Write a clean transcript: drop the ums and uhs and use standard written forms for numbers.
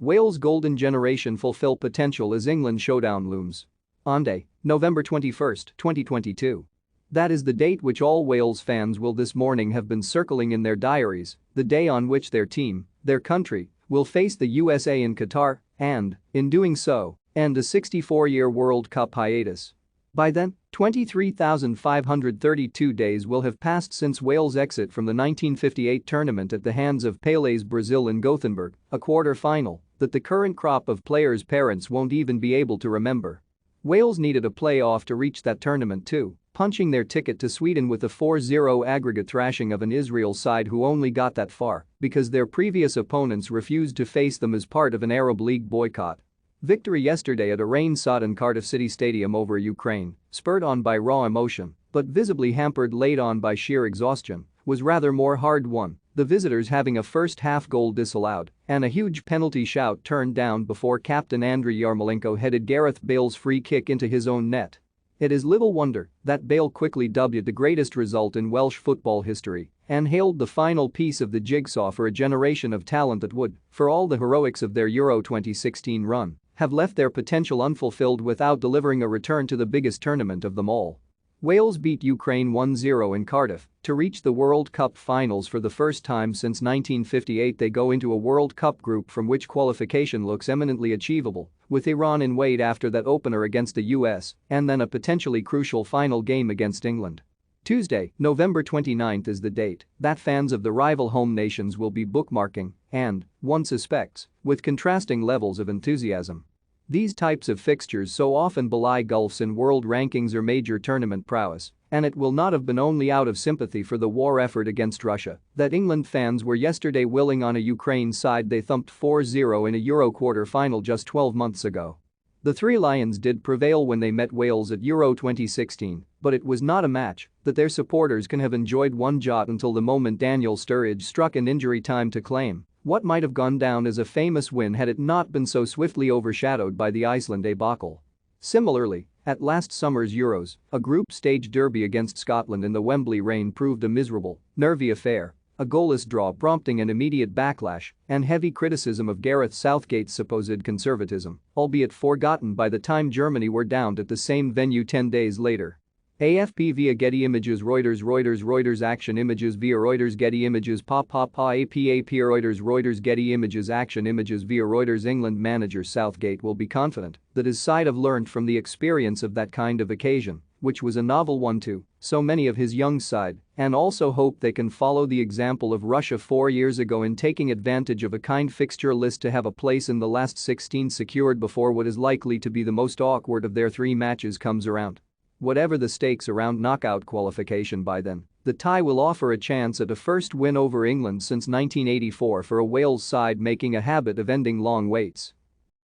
Wales' golden generation fulfill potential as England showdown looms. On day, November 21, 2022. That is the date which all Wales fans will this morning have been circling in their diaries, the day on which their team, their country, will face the USA in Qatar and, in doing so, end a 64-year World Cup hiatus. By then, 23,532 days will have passed since Wales' exit from the 1958 tournament at the hands of Pele's Brazil in Gothenburg, a quarter-final that the current crop of players' parents won't even be able to remember. Wales needed a play-off to reach that tournament too, punching their ticket to Sweden with a 4-0 aggregate thrashing of an Israel side who only got that far because their previous opponents refused to face them as part of an Arab League boycott. Victory yesterday at a rain-sodden Cardiff City Stadium over Ukraine, spurred on by raw emotion, but visibly hampered late on by sheer exhaustion, was rather more hard-won, the visitors having a first-half goal disallowed and a huge penalty shout turned down before captain Andriy Yarmolenko headed Gareth Bale's free kick into his own net. It is little wonder that Bale quickly dubbed it the greatest result in Welsh football history and hailed the final piece of the jigsaw for a generation of talent that would, for all the heroics of their Euro 2016 run, have left their potential unfulfilled without delivering a return to the biggest tournament of them all. Wales beat Ukraine 1-0 in Cardiff to reach the World Cup finals for the first time since 1958. They go into a World Cup group from which qualification looks eminently achievable, with Iran in wait after that opener against the US and then a potentially crucial final game against England. Tuesday, November 29 is the date that fans of the rival home nations will be bookmarking and, one suspects, with contrasting levels of enthusiasm. These types of fixtures so often belie gulfs in world rankings or major tournament prowess, and it will not have been only out of sympathy for the war effort against Russia that England fans were yesterday willing on a Ukraine side they thumped 4-0 in a Euro quarter-final just 12 months ago. The Three Lions did prevail when they met Wales at Euro 2016, but it was not a match that their supporters can have enjoyed one jot until the moment Daniel Sturridge struck in injury time to claim what might have gone down as a famous win had it not been so swiftly overshadowed by the Iceland debacle. Similarly, at last summer's Euros, a group stage derby against Scotland in the Wembley rain proved a miserable, nervy affair, a goalless draw prompting an immediate backlash and heavy criticism of Gareth Southgate's supposed conservatism, albeit forgotten by the time Germany were downed at the same venue 10 days later. AFP via Getty Images Reuters Action Images via Reuters Getty Images AP Reuters Getty Images Action Images via Reuters England manager Southgate will be confident that his side have learned from the experience of that kind of occasion, which was a novel one to so many of his young side, and also hope they can follow the example of Russia 4 years ago in taking advantage of a kind fixture list to have a place in the last 16 secured before what is likely to be the most awkward of their 3 matches comes around. Whatever the stakes around knockout qualification by then, the tie will offer a chance at a first win over England since 1984 for a Wales side making a habit of ending long waits.